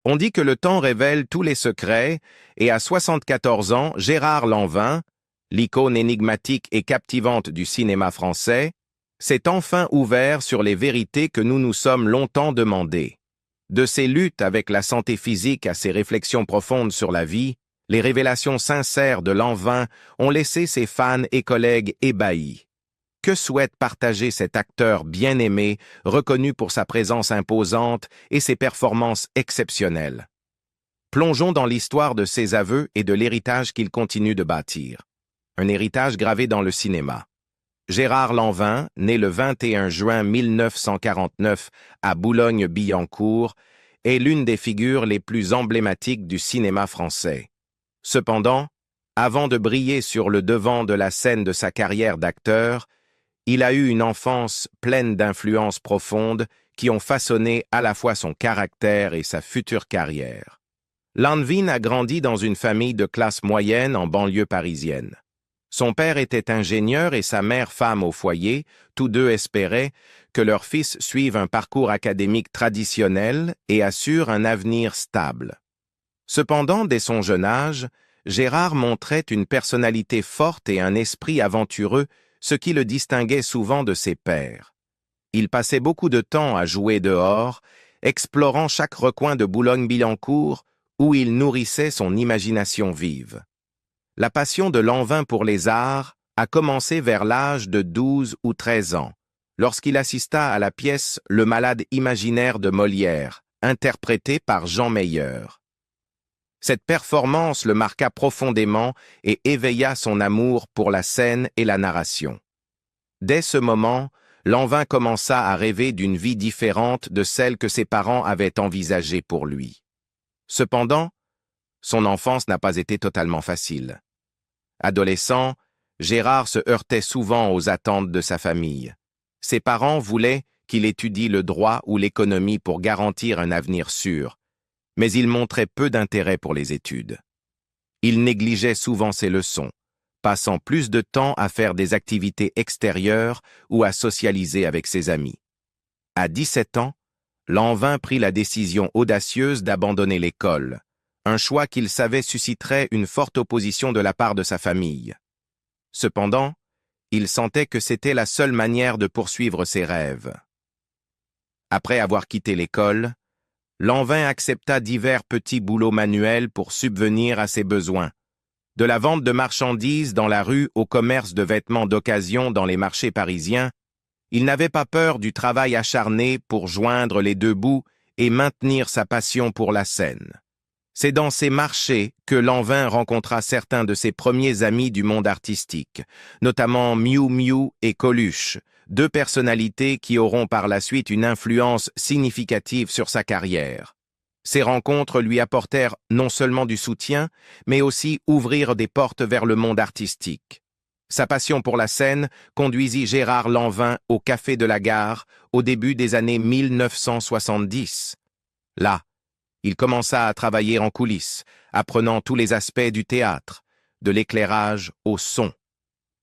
On dit que le temps révèle tous les secrets, et à 74 ans, Gérard Lanvin, l'icône énigmatique et captivante du cinéma français, s'est enfin ouvert sur les vérités que nous nous sommes longtemps demandées. De ses luttes avec la santé physique à ses réflexions profondes sur la vie, les révélations sincères de Lanvin ont laissé ses fans et collègues ébahis. Que souhaite partager cet acteur bien-aimé, reconnu pour sa présence imposante et ses performances exceptionnelles? Plongeons dans l'histoire de ses aveux et de l'héritage qu'il continue de bâtir. Un héritage gravé dans le cinéma. Gérard Lanvin, né le 21 juin 1949 à Boulogne-Billancourt, est l'une des figures les plus emblématiques du cinéma français. Cependant, avant de briller sur le devant de la scène de sa carrière d'acteur, il a eu une enfance pleine d'influences profondes qui ont façonné à la fois son caractère et sa future carrière. Lanvin a grandi dans une famille de classe moyenne en banlieue parisienne. Son père était ingénieur et sa mère femme au foyer, tous deux espéraient que leur fils suive un parcours académique traditionnel et assure un avenir stable. Cependant, dès son jeune âge, Gérard montrait une personnalité forte et un esprit aventureux, ce qui le distinguait souvent de ses pairs. Il passait beaucoup de temps à jouer dehors, explorant chaque recoin de Boulogne-Billancourt où il nourrissait son imagination vive. La passion de Lanvin pour les arts a commencé vers l'âge de 12 ou 13 ans, lorsqu'il assista à la pièce Le Malade imaginaire de Molière, interprétée par Jean Meyer. Cette performance le marqua profondément et éveilla son amour pour la scène et la narration. Dès ce moment, Lanvin commença à rêver d'une vie différente de celle que ses parents avaient envisagée pour lui. Cependant, son enfance n'a pas été totalement facile. Adolescent, Gérard se heurtait souvent aux attentes de sa famille. Ses parents voulaient qu'il étudie le droit ou l'économie pour garantir un avenir sûr, mais il montrait peu d'intérêt pour les études. Il négligeait souvent ses leçons, passant plus de temps à faire des activités extérieures ou à socialiser avec ses amis. À 17 ans, Lanvin prit la décision audacieuse d'abandonner l'école, un choix qu'il savait susciterait une forte opposition de la part de sa famille. Cependant, il sentait que c'était la seule manière de poursuivre ses rêves. Après avoir quitté l'école, Lanvin accepta divers petits boulots manuels pour subvenir à ses besoins, de la vente de marchandises dans la rue au commerce de vêtements d'occasion dans les marchés parisiens. Il n'avait pas peur du travail acharné pour joindre les deux bouts et maintenir sa passion pour la scène. C'est dans ces marchés que Lanvin rencontra certains de ses premiers amis du monde artistique, notamment Miou Miou et Coluche, deux personnalités qui auront par la suite une influence significative sur sa carrière. Ces rencontres lui apportèrent non seulement du soutien, mais aussi ouvrir des portes vers le monde artistique. Sa passion pour la scène conduisit Gérard Lanvin au Café de la Gare au début des années 1970. Là, il commença à travailler en coulisses, apprenant tous les aspects du théâtre, de l'éclairage au son.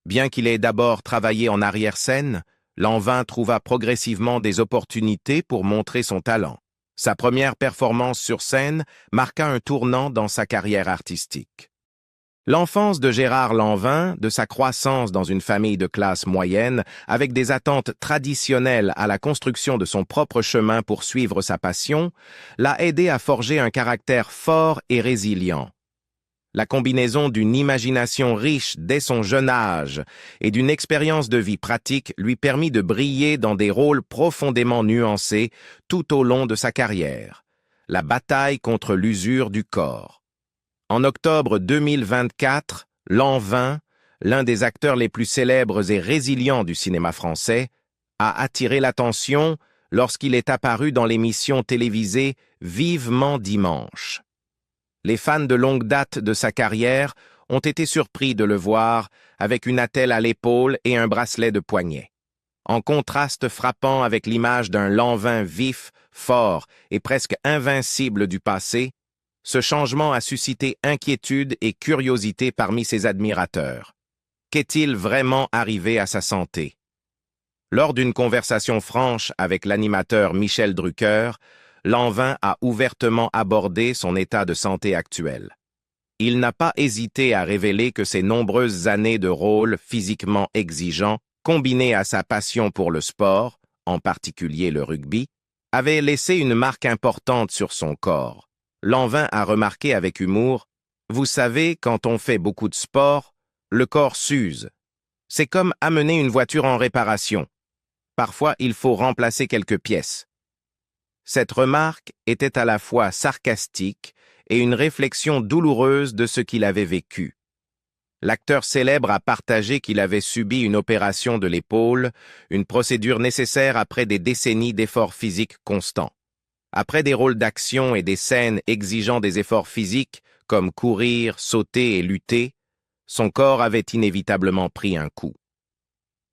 Bien qu'il ait d'abord travaillé en arrière-scène, Lanvin trouva progressivement des opportunités pour montrer son talent. Sa première performance sur scène marqua un tournant dans sa carrière artistique. L'enfance de Gérard Lanvin, de sa croissance dans une famille de classe moyenne, avec des attentes traditionnelles à la construction de son propre chemin pour suivre sa passion, l'a aidé à forger un caractère fort et résilient. La combinaison d'une imagination riche dès son jeune âge et d'une expérience de vie pratique lui permit de briller dans des rôles profondément nuancés tout au long de sa carrière. La bataille contre l'usure du corps. En octobre 2024, Lanvin, l'un des acteurs les plus célèbres et résilients du cinéma français, a attiré l'attention lorsqu'il est apparu dans l'émission télévisée Vivement Dimanche. Les fans de longue date de sa carrière ont été surpris de le voir avec une attelle à l'épaule et un bracelet de poignet. En contraste frappant avec l'image d'un Lanvin vif, fort et presque invincible du passé, ce changement a suscité inquiétude et curiosité parmi ses admirateurs. Qu'est-il vraiment arrivé à sa santé? Lors d'une conversation franche avec l'animateur Michel Drucker, Lanvin a ouvertement abordé son état de santé actuel. Il n'a pas hésité à révéler que ses nombreuses années de rôle physiquement exigeant, combinées à sa passion pour le sport, en particulier le rugby, avaient laissé une marque importante sur son corps. Lanvin a remarqué avec humour: « Vous savez, quand on fait beaucoup de sport, le corps s'use. C'est comme amener une voiture en réparation. Parfois, il faut remplacer quelques pièces. » Cette remarque était à la fois sarcastique et une réflexion douloureuse de ce qu'il avait vécu. L'acteur célèbre a partagé qu'il avait subi une opération de l'épaule, une procédure nécessaire après des décennies d'efforts physiques constants. Après des rôles d'action et des scènes exigeant des efforts physiques, comme courir, sauter et lutter, son corps avait inévitablement pris un coup.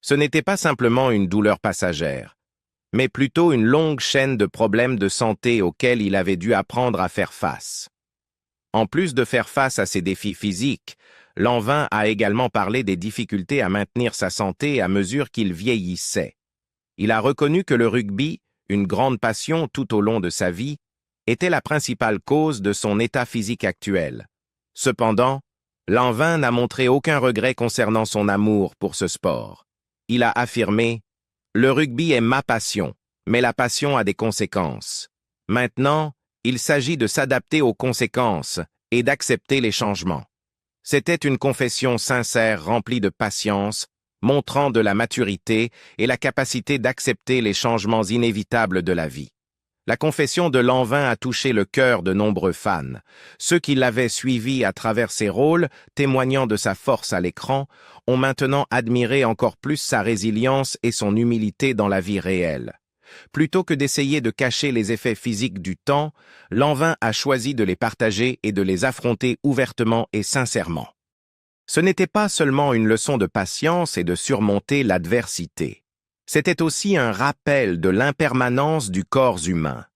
Ce n'était pas simplement une douleur passagère, mais plutôt une longue chaîne de problèmes de santé auxquels il avait dû apprendre à faire face. En plus de faire face à ses défis physiques, Lanvin a également parlé des difficultés à maintenir sa santé à mesure qu'il vieillissait. Il a reconnu que le rugby, une grande passion tout au long de sa vie, était la principale cause de son état physique actuel. Cependant, Lanvin n'a montré aucun regret concernant son amour pour ce sport. Il a affirmé: « Le rugby est ma passion, mais la passion a des conséquences. Maintenant, il s'agit de s'adapter aux conséquences et d'accepter les changements. » C'était une confession sincère remplie de patience, montrant de la maturité et la capacité d'accepter les changements inévitables de la vie. La confession de Lanvin a touché le cœur de nombreux fans. Ceux qui l'avaient suivi à travers ses rôles, témoignant de sa force à l'écran, ont maintenant admiré encore plus sa résilience et son humilité dans la vie réelle. Plutôt que d'essayer de cacher les effets physiques du temps, Lanvin a choisi de les partager et de les affronter ouvertement et sincèrement. Ce n'était pas seulement une leçon de patience et de surmonter l'adversité. C'était aussi un rappel de l'impermanence du corps humain.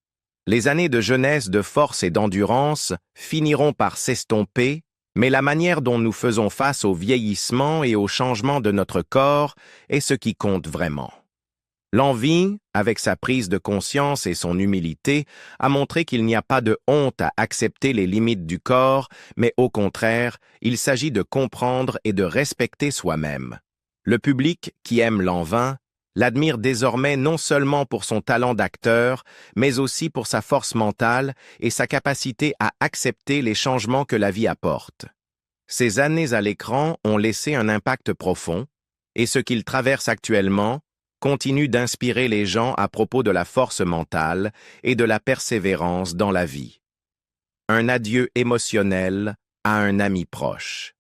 Les années de jeunesse, de force et d'endurance finiront par s'estomper, mais la manière dont nous faisons face au vieillissement et au changement de notre corps est ce qui compte vraiment. Lanvin, avec sa prise de conscience et son humilité, a montré qu'il n'y a pas de honte à accepter les limites du corps, mais au contraire, il s'agit de comprendre et de respecter soi-même. Le public, qui aime Lanvin, l'admire désormais non seulement pour son talent d'acteur, mais aussi pour sa force mentale et sa capacité à accepter les changements que la vie apporte. Ces années à l'écran ont laissé un impact profond, et ce qu'il traverse actuellement continue d'inspirer les gens à propos de la force mentale et de la persévérance dans la vie. Un adieu émotionnel à un ami proche.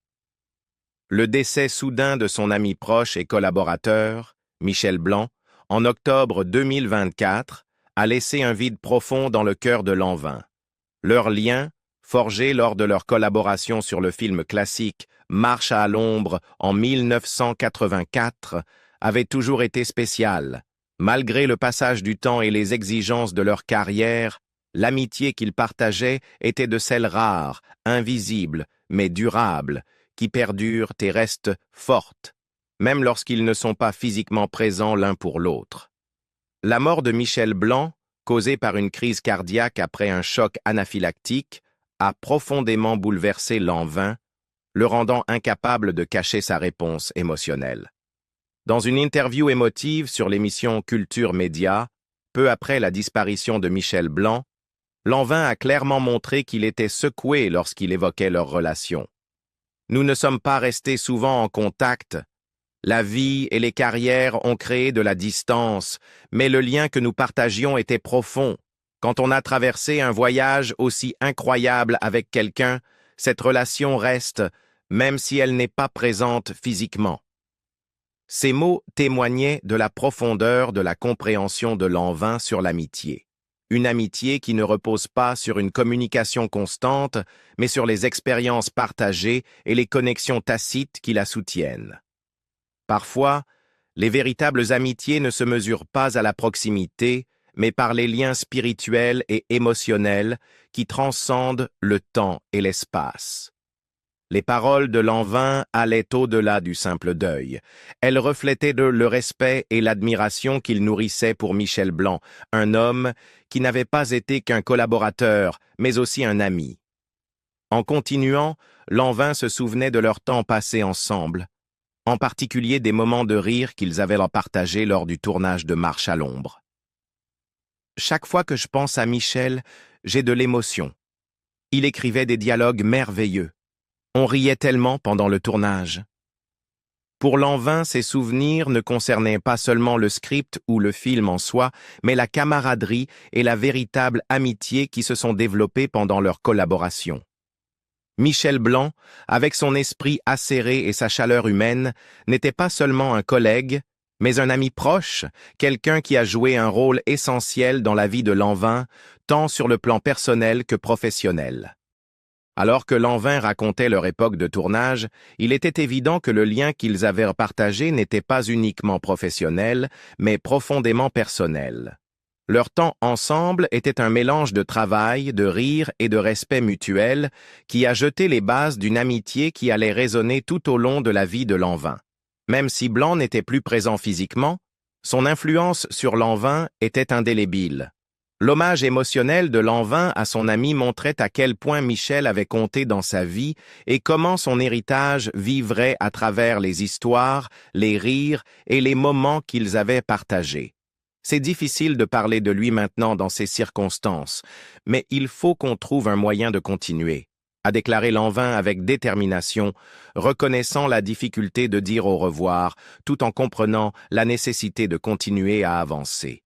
Le décès soudain de son ami proche et collaborateur, Michel Blanc, en octobre 2024, a laissé un vide profond dans le cœur de Lanvin. Leur lien, forgé lors de leur collaboration sur le film classique Marche à l'ombre en 1984, avait toujours été spécial. Malgré le passage du temps et les exigences de leur carrière, l'amitié qu'ils partageaient était de celles rares, invisibles, mais durables, qui perdurent et restent fortes, même lorsqu'ils ne sont pas physiquement présents l'un pour l'autre. La mort de Michel Blanc, causée par une crise cardiaque après un choc anaphylactique, a profondément bouleversé Lanvin, le rendant incapable de cacher sa réponse émotionnelle. Dans une interview émotive sur l'émission Culture Média, peu après la disparition de Michel Blanc, Lanvin a clairement montré qu'il était secoué lorsqu'il évoquait leur relation. « Nous ne sommes pas restés souvent en contact. La vie et les carrières ont créé de la distance, mais le lien que nous partagions était profond. Quand on a traversé un voyage aussi incroyable avec quelqu'un, cette relation reste, même si elle n'est pas présente physiquement. » Ces mots témoignaient de la profondeur de la compréhension de Lanvin sur l'amitié. Une amitié qui ne repose pas sur une communication constante, mais sur les expériences partagées et les connexions tacites qui la soutiennent. Parfois, les véritables amitiés ne se mesurent pas à la proximité, mais par les liens spirituels et émotionnels qui transcendent le temps et l'espace. Les paroles de Lanvin allaient au-delà du simple deuil. Elles reflétaient le respect et l'admiration qu'il nourrissait pour Michel Blanc, un homme qui n'avait pas été qu'un collaborateur, mais aussi un ami. En continuant, Lanvin se souvenait de leur temps passé ensemble, en particulier des moments de rire qu'ils avaient partagés lors du tournage de Marche à l'ombre. Chaque fois que je pense à Michel, j'ai de l'émotion. Il écrivait des dialogues merveilleux. On riait tellement pendant le tournage. Pour Lanvin, ses souvenirs ne concernaient pas seulement le script ou le film en soi, mais la camaraderie et la véritable amitié qui se sont développées pendant leur collaboration. Michel Blanc, avec son esprit acéré et sa chaleur humaine, n'était pas seulement un collègue, mais un ami proche, quelqu'un qui a joué un rôle essentiel dans la vie de Lanvin, tant sur le plan personnel que professionnel. Alors que Lanvin racontait leur époque de tournage, il était évident que le lien qu'ils avaient partagé n'était pas uniquement professionnel, mais profondément personnel. Leur temps ensemble était un mélange de travail, de rire et de respect mutuel qui a jeté les bases d'une amitié qui allait résonner tout au long de la vie de Lanvin. Même si Blanc n'était plus présent physiquement, son influence sur Lanvin était indélébile. L'hommage émotionnel de Lanvin à son ami montrait à quel point Michel avait compté dans sa vie et comment son héritage vivrait à travers les histoires, les rires et les moments qu'ils avaient partagés. C'est difficile de parler de lui maintenant dans ces circonstances, mais il faut qu'on trouve un moyen de continuer, a déclaré Lanvin avec détermination, reconnaissant la difficulté de dire au revoir, tout en comprenant la nécessité de continuer à avancer.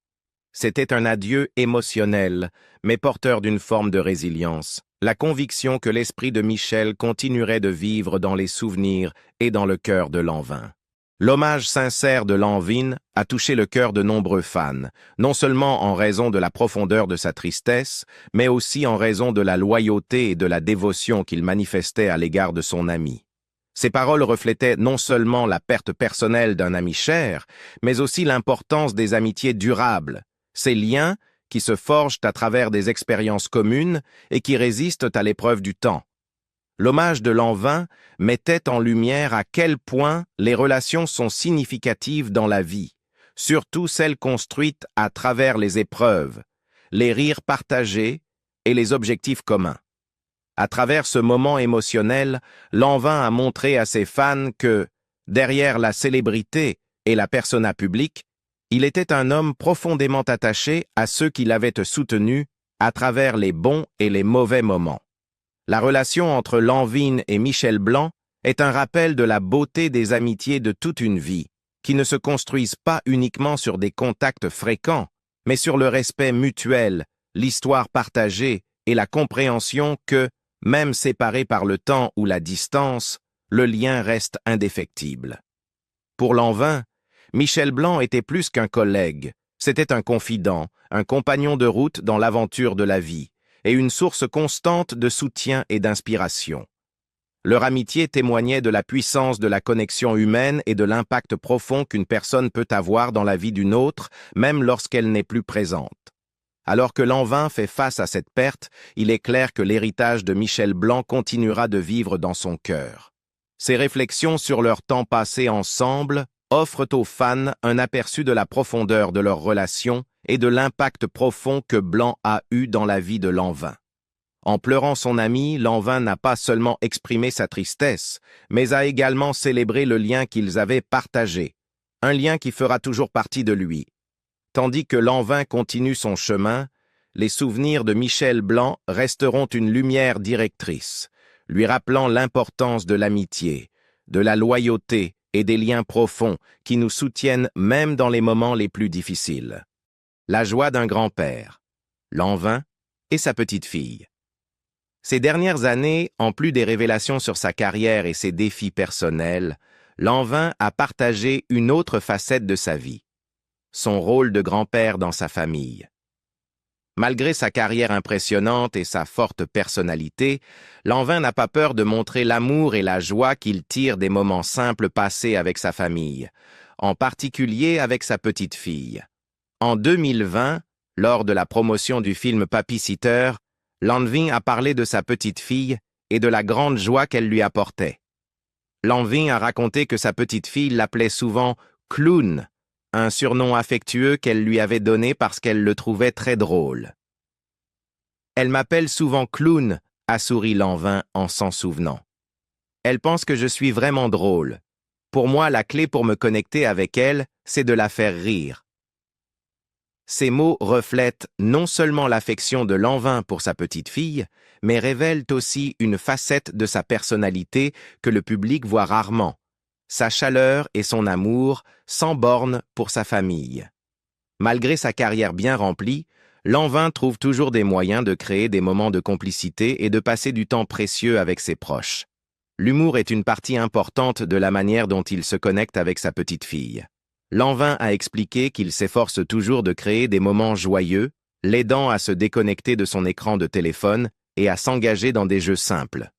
C'était un adieu émotionnel, mais porteur d'une forme de résilience, la conviction que l'esprit de Michel continuerait de vivre dans les souvenirs et dans le cœur de Lanvin. L'hommage sincère de Lanvin a touché le cœur de nombreux fans, non seulement en raison de la profondeur de sa tristesse, mais aussi en raison de la loyauté et de la dévotion qu'il manifestait à l'égard de son ami. Ces paroles reflétaient non seulement la perte personnelle d'un ami cher, mais aussi l'importance des amitiés durables, ces liens qui se forgent à travers des expériences communes et qui résistent à l'épreuve du temps. L'hommage de Lanvin mettait en lumière à quel point les relations sont significatives dans la vie, surtout celles construites à travers les épreuves, les rires partagés et les objectifs communs. À travers ce moment émotionnel, Lanvin a montré à ses fans que, derrière la célébrité et la persona publique, il était un homme profondément attaché à ceux qui l'avaient soutenu à travers les bons et les mauvais moments. La relation entre Lanvin et Michel Blanc est un rappel de la beauté des amitiés de toute une vie, qui ne se construisent pas uniquement sur des contacts fréquents, mais sur le respect mutuel, l'histoire partagée et la compréhension que, même séparés par le temps ou la distance, le lien reste indéfectible. Pour Lanvin, Michel Blanc était plus qu'un collègue, c'était un confident, un compagnon de route dans l'aventure de la vie, et une source constante de soutien et d'inspiration. Leur amitié témoignait de la puissance de la connexion humaine et de l'impact profond qu'une personne peut avoir dans la vie d'une autre, même lorsqu'elle n'est plus présente. Alors que Lanvin fait face à cette perte, il est clair que l'héritage de Michel Blanc continuera de vivre dans son cœur. Ses réflexions sur leur temps passé ensemble offrent aux fans un aperçu de la profondeur de leur relation et de l'impact profond que Blanc a eu dans la vie de Lanvin. En pleurant son ami, Lanvin n'a pas seulement exprimé sa tristesse, mais a également célébré le lien qu'ils avaient partagé, un lien qui fera toujours partie de lui. Tandis que Lanvin continue son chemin, les souvenirs de Michel Blanc resteront une lumière directrice, lui rappelant l'importance de l'amitié, de la loyauté et des liens profonds qui nous soutiennent même dans les moments les plus difficiles. La joie d'un grand-père, Lanvin et sa petite-fille. Ces dernières années, en plus des révélations sur sa carrière et ses défis personnels, Lanvin a partagé une autre facette de sa vie, son rôle de grand-père dans sa famille. Malgré sa carrière impressionnante et sa forte personnalité, Lanvin n'a pas peur de montrer l'amour et la joie qu'il tire des moments simples passés avec sa famille, en particulier avec sa petite-fille. En 2020, lors de la promotion du film Papy Sitter, Lanvin a parlé de sa petite-fille et de la grande joie qu'elle lui apportait. Lanvin a raconté que sa petite fille l'appelait souvent « Clown », un surnom affectueux qu'elle lui avait donné parce qu'elle le trouvait très drôle. « Elle m'appelle souvent Clown », a souri Lanvin en s'en souvenant. « Elle pense que je suis vraiment drôle. Pour moi, la clé pour me connecter avec elle, c'est de la faire rire. » Ces mots reflètent non seulement l'affection de Lanvin pour sa petite fille, mais révèlent aussi une facette de sa personnalité que le public voit rarement, sa chaleur et son amour sans borne pour sa famille. Malgré sa carrière bien remplie, Lanvin trouve toujours des moyens de créer des moments de complicité et de passer du temps précieux avec ses proches. L'humour est une partie importante de la manière dont il se connecte avec sa petite fille. Lanvin a expliqué qu'il s'efforce toujours de créer des moments joyeux, l'aidant à se déconnecter de son écran de téléphone et à s'engager dans des jeux simples.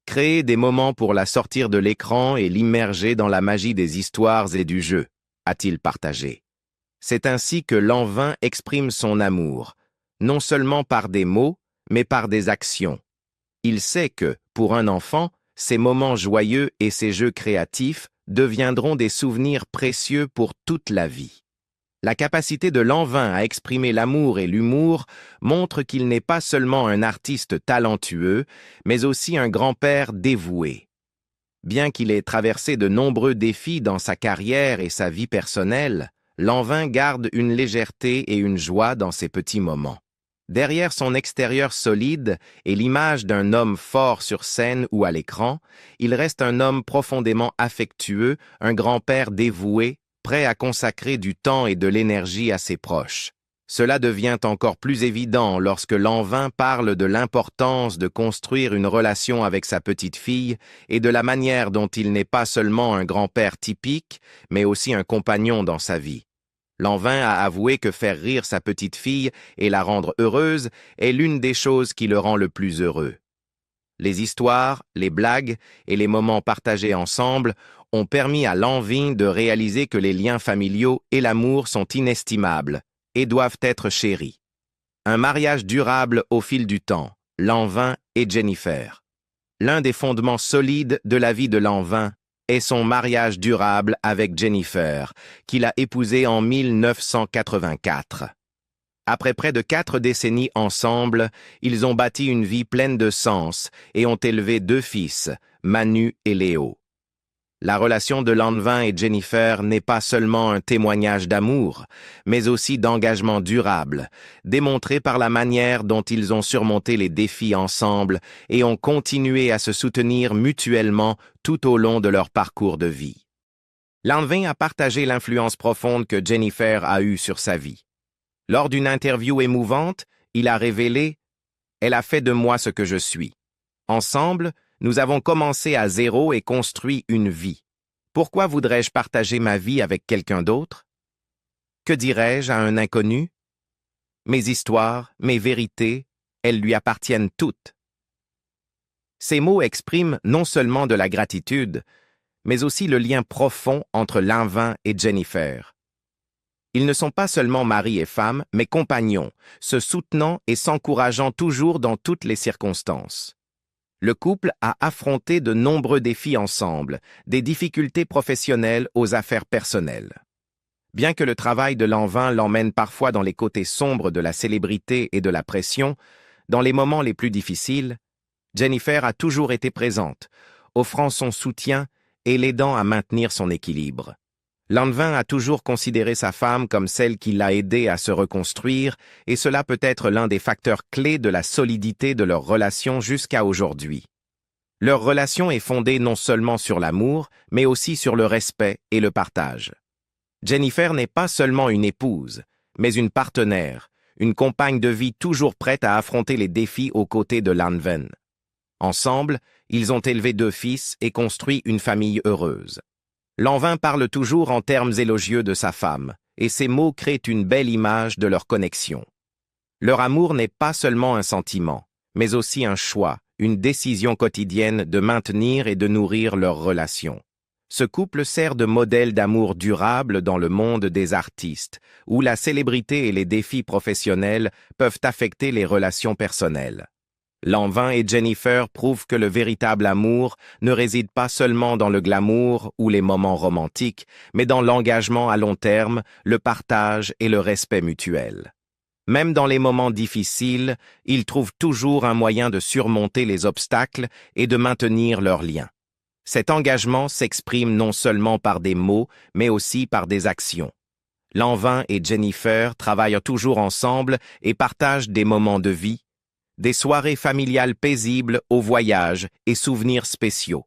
Créer des moments pour la sortir de l'écran et l'immerger dans la magie des histoires et du jeu, a-t-il partagé. C'est ainsi que Lanvin exprime son amour, non seulement par des mots, mais par des actions. Il sait que, pour un enfant, ces moments joyeux et ces jeux créatifs deviendront des souvenirs précieux pour toute la vie. La capacité de Lanvin à exprimer l'amour et l'humour montre qu'il n'est pas seulement un artiste talentueux, mais aussi un grand-père dévoué. Bien qu'il ait traversé de nombreux défis dans sa carrière et sa vie personnelle, Lanvin garde une légèreté et une joie dans ses petits moments. Derrière son extérieur solide et l'image d'un homme fort sur scène ou à l'écran, il reste un homme profondément affectueux, un grand-père dévoué, prêt à consacrer du temps et de l'énergie à ses proches. Cela devient encore plus évident lorsque Lanvin parle de l'importance de construire une relation avec sa petite fille et de la manière dont il n'est pas seulement un grand-père typique, mais aussi un compagnon dans sa vie. Lanvin a avoué que faire rire sa petite fille et la rendre heureuse est l'une des choses qui le rend le plus heureux. Les histoires, les blagues et les moments partagés ensemble ont permis à Lanvin de réaliser que les liens familiaux et l'amour sont inestimables et doivent être chéris. Un mariage durable au fil du temps, Lanvin et Jennifer. L'un des fondements solides de la vie de Lanvin est son mariage durable avec Jennifer, qu'il a épousée en 1984. Après près de 4 décennies ensemble, ils ont bâti une vie pleine de sens et ont élevé 2 fils, Manu et Léo. La relation de Lanvin et Jennifer n'est pas seulement un témoignage d'amour, mais aussi d'engagement durable, démontré par la manière dont ils ont surmonté les défis ensemble et ont continué à se soutenir mutuellement tout au long de leur parcours de vie. Lanvin a partagé l'influence profonde que Jennifer a eue sur sa vie. Lors d'une interview émouvante, il a révélé « Elle a fait de moi ce que je suis. Ensemble, nous avons commencé à zéro et construit une vie. Pourquoi voudrais-je partager ma vie avec quelqu'un d'autre? Que dirais-je à un inconnu? Mes histoires, mes vérités, elles lui appartiennent toutes. » Ces mots expriment non seulement de la gratitude, mais aussi le lien profond entre Lanvin et Jennifer. Ils ne sont pas seulement mari et femme, mais compagnons, se soutenant et s'encourageant toujours dans toutes les circonstances. Le couple a affronté de nombreux défis ensemble, des difficultés professionnelles aux affaires personnelles. Bien que le travail de Lanvin l'emmène parfois dans les côtés sombres de la célébrité et de la pression, dans les moments les plus difficiles, Jennifer a toujours été présente, offrant son soutien et l'aidant à maintenir son équilibre. Lanvin a toujours considéré sa femme comme celle qui l'a aidé à se reconstruire, et cela peut être l'un des facteurs clés de la solidité de leur relation jusqu'à aujourd'hui. Leur relation est fondée non seulement sur l'amour, mais aussi sur le respect et le partage. Jennifer n'est pas seulement une épouse, mais une partenaire, une compagne de vie toujours prête à affronter les défis aux côtés de Lanvin. Ensemble, ils ont élevé 2 fils et construit une famille heureuse. Lanvin parle toujours en termes élogieux de sa femme, et ces mots créent une belle image de leur connexion. Leur amour n'est pas seulement un sentiment, mais aussi un choix, une décision quotidienne de maintenir et de nourrir leur relation. Ce couple sert de modèle d'amour durable dans le monde des artistes, où la célébrité et les défis professionnels peuvent affecter les relations personnelles. Lanvin et Jennifer prouvent que le véritable amour ne réside pas seulement dans le glamour ou les moments romantiques, mais dans l'engagement à long terme, le partage et le respect mutuel. Même dans les moments difficiles, ils trouvent toujours un moyen de surmonter les obstacles et de maintenir leurs liens. Cet engagement s'exprime non seulement par des mots, mais aussi par des actions. Lanvin et Jennifer travaillent toujours ensemble et partagent des moments de vie, des soirées familiales paisibles aux voyages et souvenirs spéciaux.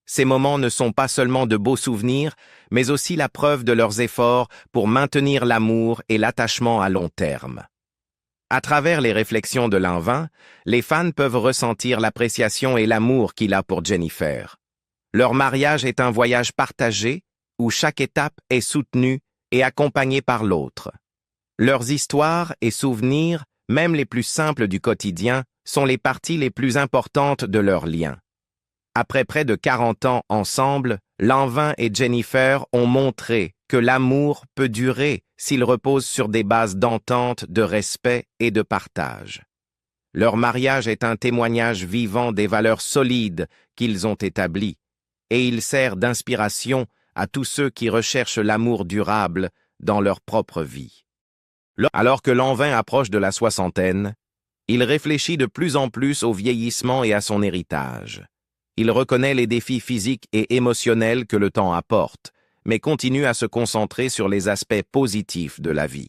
Ces moments ne sont pas seulement de beaux souvenirs, mais aussi la preuve de leurs efforts pour maintenir l'amour et l'attachement à long terme. À travers les réflexions de Lanvin, les fans peuvent ressentir l'appréciation et l'amour qu'il a pour Jennifer. Leur mariage est un voyage partagé, où chaque étape est soutenue et accompagnée par l'autre. Leurs histoires et souvenirs, même les plus simples du quotidien, sont les parties les plus importantes de leur lien. Après près de 40 ans ensemble, Lanvin et Jennifer ont montré que l'amour peut durer s'il repose sur des bases d'entente, de respect et de partage. Leur mariage est un témoignage vivant des valeurs solides qu'ils ont établies, et il sert d'inspiration à tous ceux qui recherchent l'amour durable dans leur propre vie. Alors que Lanvin approche de la soixantaine, il réfléchit de plus en plus au vieillissement et à son héritage. Il reconnaît les défis physiques et émotionnels que le temps apporte, mais continue à se concentrer sur les aspects positifs de la vie.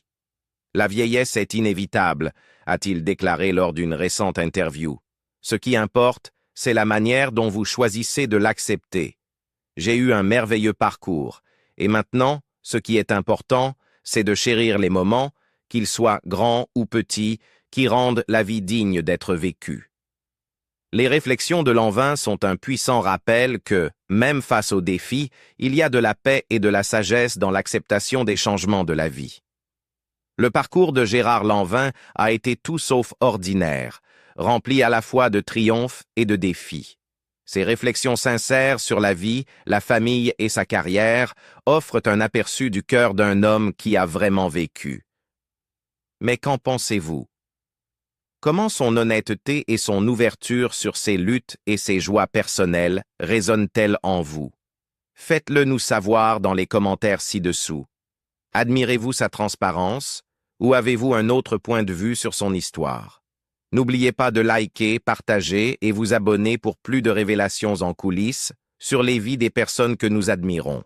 La vieillesse est inévitable, a-t-il déclaré lors d'une récente interview. Ce qui importe, c'est la manière dont vous choisissez de l'accepter. J'ai eu un merveilleux parcours, et maintenant, ce qui est important, c'est de chérir les moments, qu'ils soient grands ou petits, qui rendent la vie digne d'être vécue. Les réflexions de Lanvin sont un puissant rappel que, même face aux défis, il y a de la paix et de la sagesse dans l'acceptation des changements de la vie. Le parcours de Gérard Lanvin a été tout sauf ordinaire, rempli à la fois de triomphes et de défis. Ses réflexions sincères sur la vie, la famille et sa carrière offrent un aperçu du cœur d'un homme qui a vraiment vécu. Mais qu'en pensez-vous? Comment son honnêteté et son ouverture sur ses luttes et ses joies personnelles résonnent-elles en vous? Faites-le nous savoir dans les commentaires ci-dessous. Admirez-vous sa transparence ou avez-vous un autre point de vue sur son histoire? N'oubliez pas de liker, partager et vous abonner pour plus de révélations en coulisses sur les vies des personnes que nous admirons.